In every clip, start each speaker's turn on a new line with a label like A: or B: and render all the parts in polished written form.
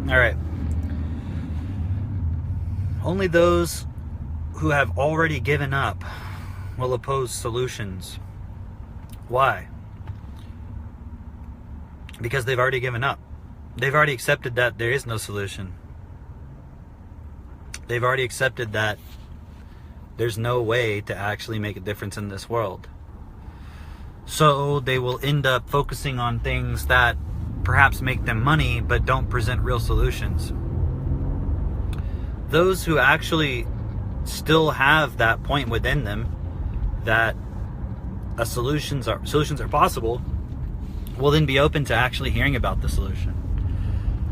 A: All right. Only those who have already given up will oppose solutions. Why? Because they've already given up. They've already accepted that there is no solution. They've already accepted that there's no way to actually make a difference in this world. So they will end up focusing on things that perhaps make them money but don't present real solutions. Those who actually still have that point within them that solutions are possible will then be open to actually hearing about the solution.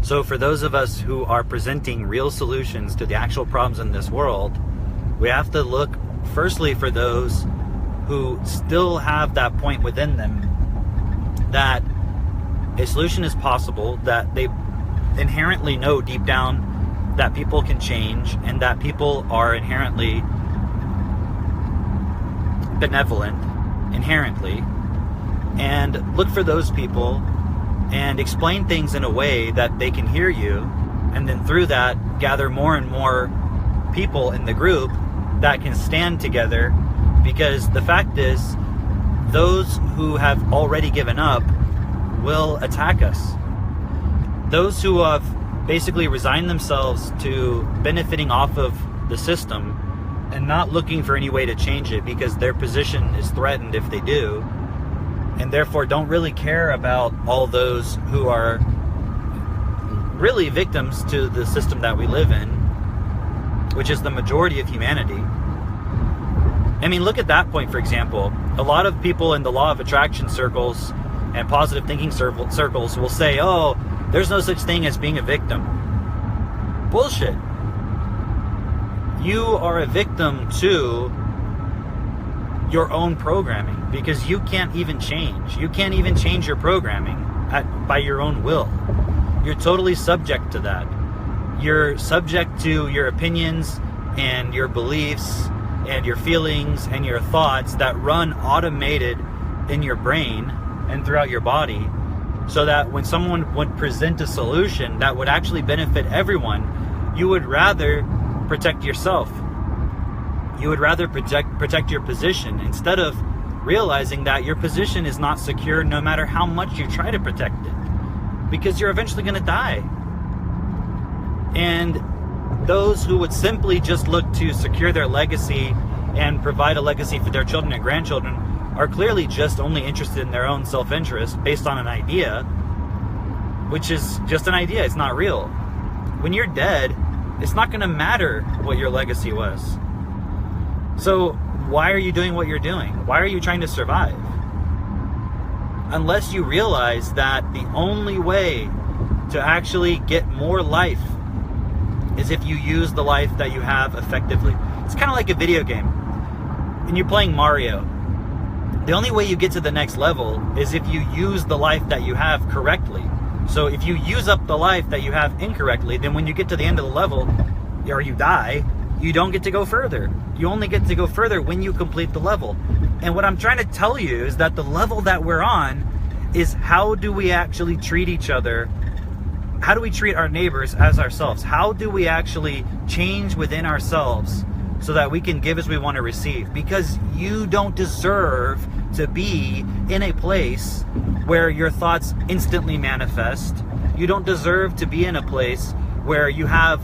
A: So for those of us who are presenting real solutions to the actual problems in this world, we have to look firstly for those who still have that point within them that a solution is possible, that they inherently know deep down that people can change and that people are inherently benevolent, inherently, and look for those people and explain things in a way that they can hear you, and then through that gather more and more people in the group that can stand together, because the fact is those who have already given up will attack us. Those who have basically resigned themselves to benefiting off of the system and not looking for any way to change it because their position is threatened if they do, and therefore don't really care about all those who are really victims to the system that we live in, which is the majority of humanity. I mean, look at that point, for example. A lot of people in the law of attraction circles and positive thinking circles will say, oh, there's no such thing as being a victim. Bullshit. You are a victim to your own programming because you can't even change. You can't even change your programming by your own will. You're totally subject to that. You're subject to your opinions and your beliefs and your feelings and your thoughts that run automated in your brain and throughout your body, so that when someone would present a solution that would actually benefit everyone, you would rather protect yourself. You would rather protect your position instead of realizing that your position is not secure no matter how much you try to protect it, because you're eventually going to die. And those who would simply just look to secure their legacy and provide a legacy for their children and grandchildren are clearly just only interested in their own self-interest based on an idea, which is just an idea. It's not real. When you're dead, it's not going to matter what your legacy was. So why are you doing what you're doing? Why are you trying to survive? Unless you realize that the only way to actually get more life is if you use the life that you have effectively. It's kind of like a video game. When you're playing Mario, the only way you get to the next level is if you use the life that you have correctly. So if you use up the life that you have incorrectly, then when you get to the end of the level, or you die, you don't get to go further. You only get to go further when you complete the level. And what I'm trying to tell you is that the level that we're on is, how do we actually treat each other? How do we treat our neighbors as ourselves? How do we actually change within ourselves so that we can give as we want to receive? Because you don't deserve to be in a place where your thoughts instantly manifest. You don't deserve to be in a place where you have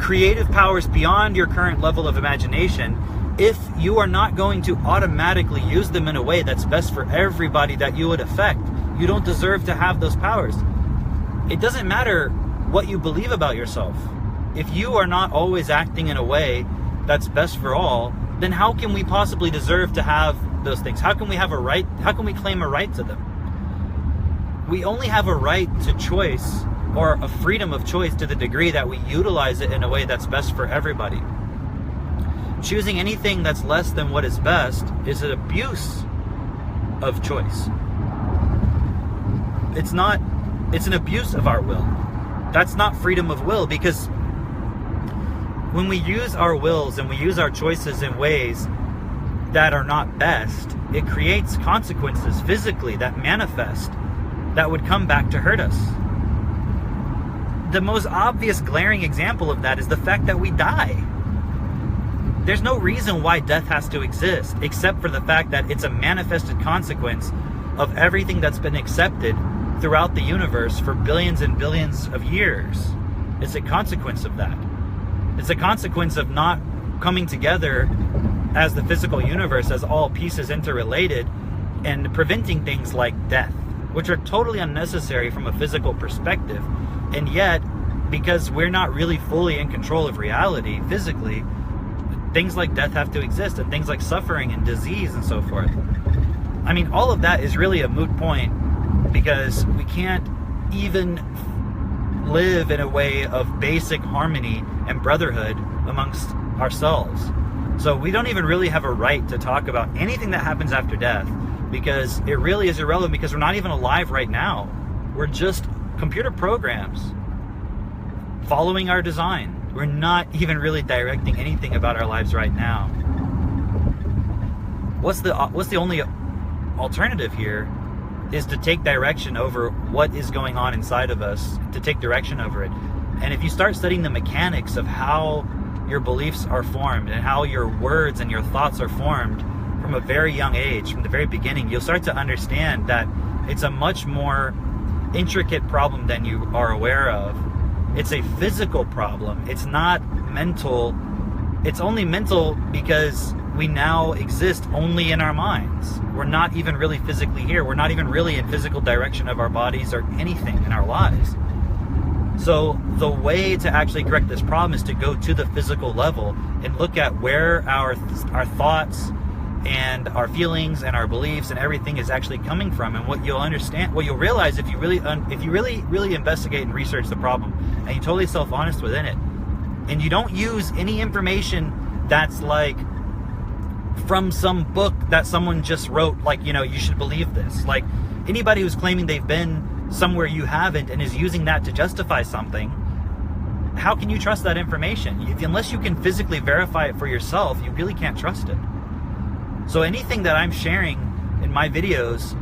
A: creative powers beyond your current level of imagination if you are not going to automatically use them in a way that's best for everybody that you would affect. You don't deserve to have those powers. It doesn't matter what you believe about yourself. If you are not always acting in a way that's best for all, then how can we possibly deserve to have those things? How can we have a right? How can we claim a right to them? We only have a right to choice, or a freedom of choice, to the degree that we utilize it in a way that's best for everybody. Choosing anything that's less than what is best is an abuse of choice. It's an abuse of our will. That's not freedom of will, because when we use our wills and we use our choices in ways that are not best, it creates consequences physically that manifest that would come back to hurt us. the most obvious glaring example of that is the fact that we die. There's no reason why death has to exist, except for the fact that it's a manifested consequence of everything that's been accepted throughout the universe for billions and billions of years. It's a consequence of that. It's a consequence of not coming together as the physical universe, as all pieces interrelated, and preventing things like death, which are totally unnecessary from a physical perspective. And yet, because we're not really fully in control of reality physically, things like death have to exist, and things like suffering and disease and so forth. I mean, all of that is really a moot point, because we can't even live in a way of basic harmony and brotherhood amongst ourselves. So we don't even really have a right to talk about anything that happens after death, because it really is irrelevant, because we're not even alive right now. We're just computer programs following our design. We're not even really directing anything about our lives right now. What's the only alternative here is to take direction over what is going on inside of us, to take direction over it. And if you start studying the mechanics of how your beliefs are formed and how your words and your thoughts are formed from a very young age, from the very beginning, you'll start to understand that it's a much more intricate problem than you are aware of. It's a physical problem. It's not mental. It's only mental because we now exist only in our minds. We're not even really physically here. We're not even really in physical direction of our bodies or anything in our lives. So the way to actually correct this problem is to go to the physical level and look at where our thoughts and our feelings and our beliefs and everything is actually coming from. And what you'll understand, what you'll realize if you really investigate and research the problem, and you're totally self-honest within it, and you don't use any information that's like from some book that someone just wrote, like, you know, you should believe this. Like, anybody who's claiming they've been somewhere you haven't and is using that to justify something, how can you trust that information? Unless you can physically verify it for yourself, you really can't trust it. So anything that I'm sharing in my videos,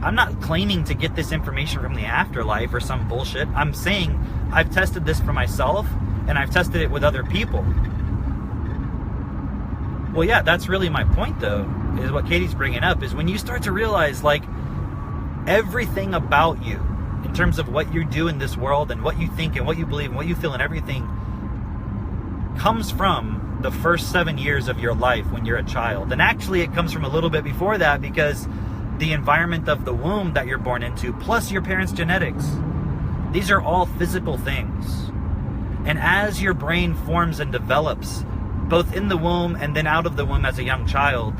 A: I'm not claiming to get this information from the afterlife or some bullshit. I'm saying I've tested this for myself, and I've tested it with other people. Well, yeah, that's really my point, though, is what Katie's bringing up, is when you start to realize, like, everything about you, in terms of what you do in this world and what you think and what you believe and what you feel and everything, comes from the first 7 years of your life when you're a child. And actually, it comes from a little bit before that, because the environment of the womb that you're born into, plus your parents' genetics, these are all physical things. And as your brain forms and develops, both in the womb and then out of the womb as a young child,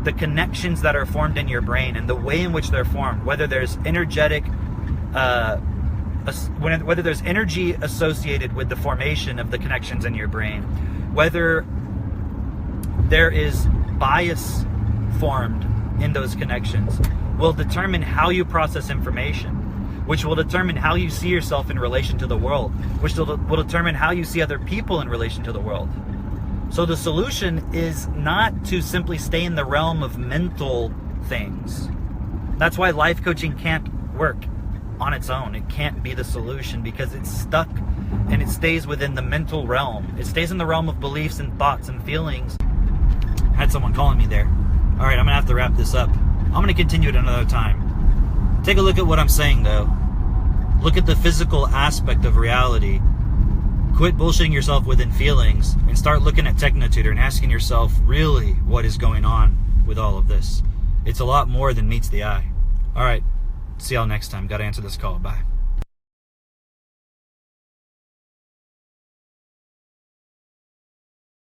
A: the connections that are formed in your brain and the way in which they're formed, whether there's energetic, whether there's energy associated with the formation of the connections in your brain, whether there is bias formed in those connections, will determine how you process information, which will determine how you see yourself in relation to the world, which will determine how you see other people in relation to the world. So the solution is not to simply stay in the realm of mental things. That's why life coaching can't work on its own. It can't be the solution, because it's stuck and it stays within the mental realm. It stays in the realm of beliefs and thoughts and feelings. I had someone calling me there. All right, I'm gonna have to wrap this up. I'm gonna continue it another time. Take a look at what I'm saying, though. Look at the physical aspect of reality. Quit bullshitting yourself within feelings and start looking at Technotutor and asking yourself really what is going on with all of this. It's a lot more than meets the eye. All right, see y'all next time. Gotta answer this call. Bye.